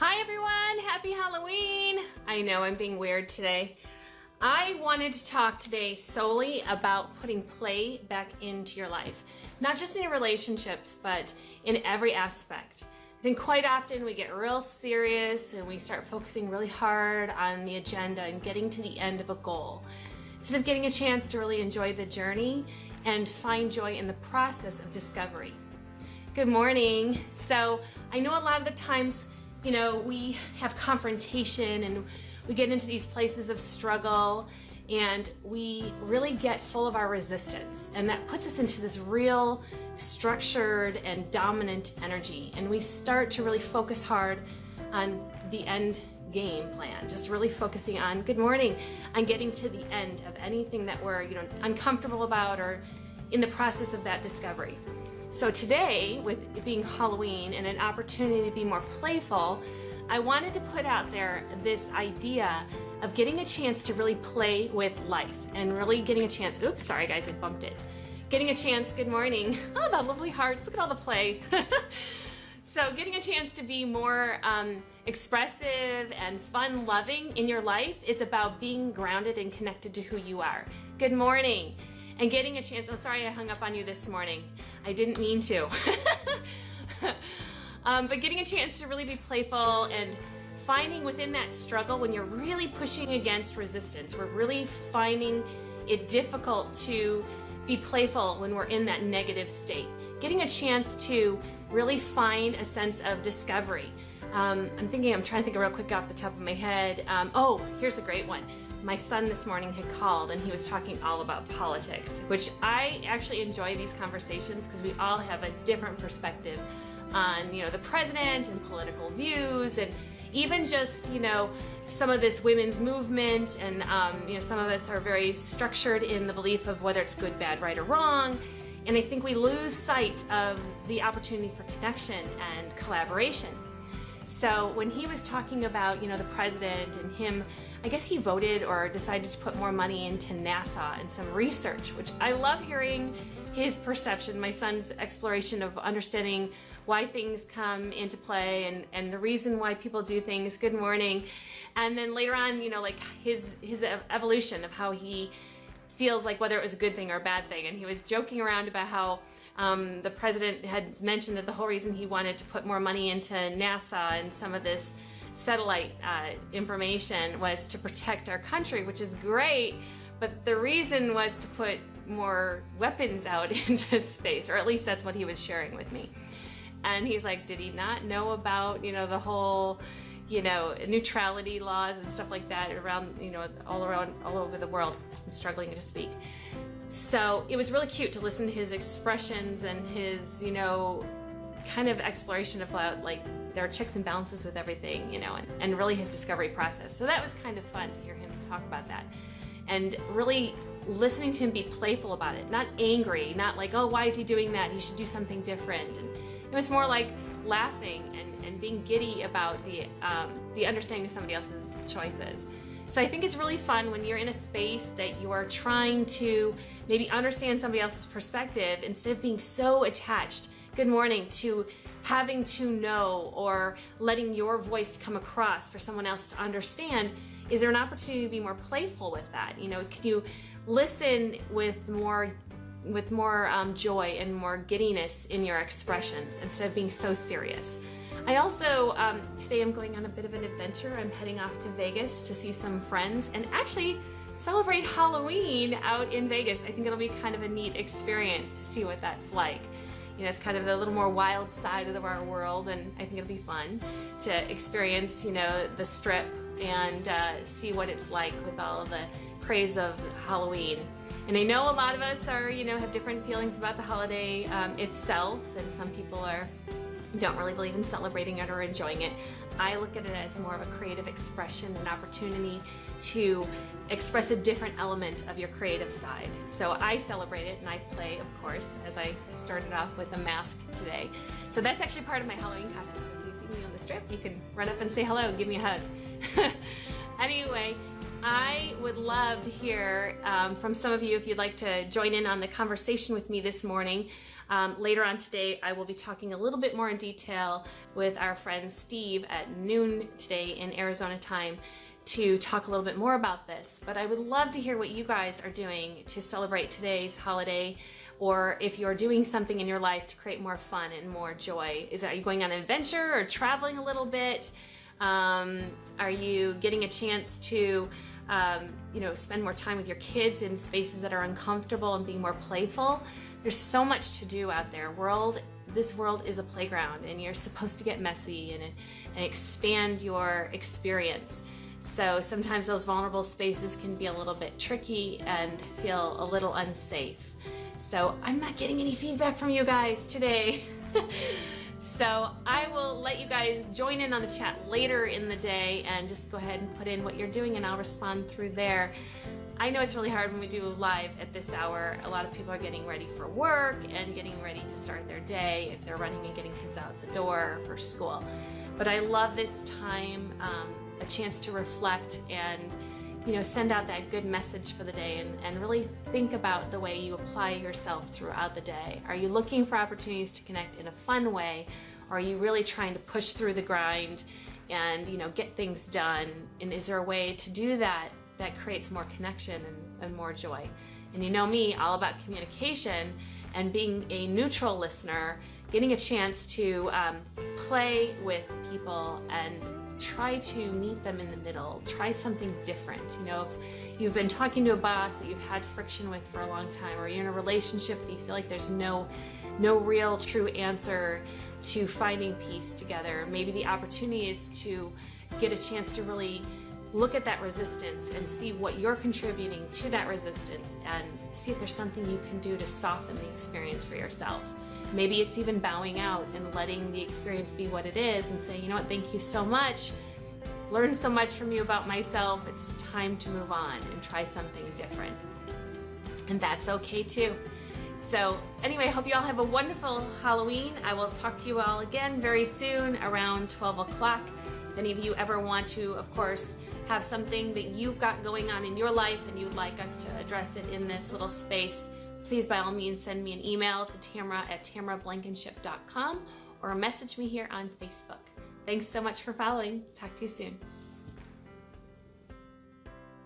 Hi everyone, happy Halloween. I know I'm being weird today. I wanted to talk today solely about putting play back into your life. Not just in your relationships, but in every aspect. I think quite often we get real serious and we start focusing really hard on the agenda and getting to the end of a goal, instead of getting a chance to really enjoy the journey and find joy in the process of discovery. Good morning. So I know a lot of the times, we have confrontation and we get into these places of struggle and we really get full of our resistance, and that puts us into this real structured and dominant energy, and we start to really focus hard on the end game plan, just really focusing on, good morning, on getting to the end of anything that we're uncomfortable about or in the process of that discovery. So today, with it being Halloween and an opportunity to be more playful, I wanted to put out there this idea of getting a chance to really play with life and really getting a chance, oops, sorry guys, I bumped it. Getting a chance, good morning. Oh, the lovely hearts, look at all the play. So getting a chance to be more expressive and fun-loving in your life, it's about being grounded and connected to who you are. Good morning. And getting a chance, oh sorry I hung up on you this morning. I didn't mean to. But getting a chance to really be playful and finding within that struggle when you're really pushing against resistance. We're really finding it difficult to be playful when we're in that negative state. Getting a chance to really find a sense of discovery. I'm trying to think real quick off the top of my head. Oh, here's a great one. My son this morning had called and he was talking all about politics, which I actually enjoy these conversations because we all have a different perspective on, the president and political views, and even just, some of this women's movement, and, some of us are very structured in the belief of whether it's good, bad, right, or wrong. And I think we lose sight of the opportunity for connection and collaboration. So when he was talking about, the president and him, I guess he voted or decided to put more money into NASA and some research, which I love hearing his perception, my son's exploration of understanding why things come into play and the reason why people do things. Good morning. And then later on, his evolution of how he feels like whether it was a good thing or a bad thing. And he was joking around about how the president had mentioned that the whole reason he wanted to put more money into NASA and some of this satellite information was to protect our country, which is great, but the reason was to put more weapons out into space, or at least that's what he was sharing with me. And he's like, did he not know about, the whole, neutrality laws and stuff like that around, all over the world? I'm struggling to speak. So it was really cute to listen to his expressions and his, kind of exploration of like there are checks and balances with everything, and really his discovery process. So that was kind of fun to hear him talk about that. And really listening to him be playful about it, not angry, not like, oh, why is he doing that? He should do something different. And it was more like laughing and being giddy about the understanding of somebody else's choices. So I think it's really fun when you're in a space that you are trying to maybe understand somebody else's perspective instead of being so attached, good morning, to having to know or letting your voice come across for someone else to understand. Is there an opportunity to be more playful with that? Can you listen with more joy and more giddiness in your expressions instead of being so serious? I also, today I'm going on a bit of an adventure. I'm heading off to Vegas to see some friends and actually celebrate Halloween out in Vegas. I think it'll be kind of a neat experience to see what that's like. It's kind of the little more wild side of our world, and I think it'll be fun to experience, the Strip and see what it's like with all of the craze of Halloween. And I know a lot of us are, have different feelings about the holiday itself, and some people don't really believe in celebrating it or enjoying it. I look at it as more of a creative expression, an opportunity to express a different element of your creative side. So I celebrate it and I play, of course, as I started off with a mask today. So that's actually part of my Halloween costume. So if you see me on the strip, you can run up and say hello and give me a hug. Anyway, I would love to hear from some of you if you'd like to join in on the conversation with me this morning. Later on today, I will be talking a little bit more in detail with our friend Steve at noon today in Arizona time to talk a little bit more about this. But I would love to hear what you guys are doing to celebrate today's holiday, or if you're doing something in your life to create more fun and more joy. Are you going on an adventure or traveling a little bit? Are you getting a chance to spend more time with your kids in spaces that are uncomfortable and being more playful? There's so much to do out there. This world is a playground, and you're supposed to get messy and expand your experience. So sometimes those vulnerable spaces can be a little bit tricky and feel a little unsafe. So I'm not getting any feedback from you guys today. So I will let you guys join in on the chat later in the day and just go ahead and put in what you're doing, and I'll respond through there. I know it's really hard when we do live at this hour. A lot of people are getting ready for work and getting ready to start their day if they're running and getting kids out the door for school. But I love this time, a chance to reflect and send out that good message for the day, and really think about the way you apply yourself throughout the day. Are you looking for opportunities to connect in a fun way, or are you really trying to push through the grind and get things done? And is there a way to do that creates more connection and more joy? And you know me, all about communication and being a neutral listener, getting a chance to play with people and try to meet them in the middle, try something different. If you've been talking to a boss that you've had friction with for a long time, or you're in a relationship that you feel like there's no real true answer to finding peace together, maybe the opportunity is to get a chance to really look at that resistance and see what you're contributing to that resistance, and see if there's something you can do to soften the experience for yourself. Maybe it's even bowing out and letting the experience be what it is and saying, you know what, thank you so much. Learned so much from you about myself. It's time to move on and try something different. And that's okay too. So anyway, I hope you all have a wonderful Halloween. I will talk to you all again very soon around 12 o'clock. If any of you ever want to, of course, have something that you've got going on in your life and you'd like us to address it in this little space, please by all means send me an email to tamra@tamrablankenship.com or message me here on Facebook. Thanks so much for following. Talk to you soon.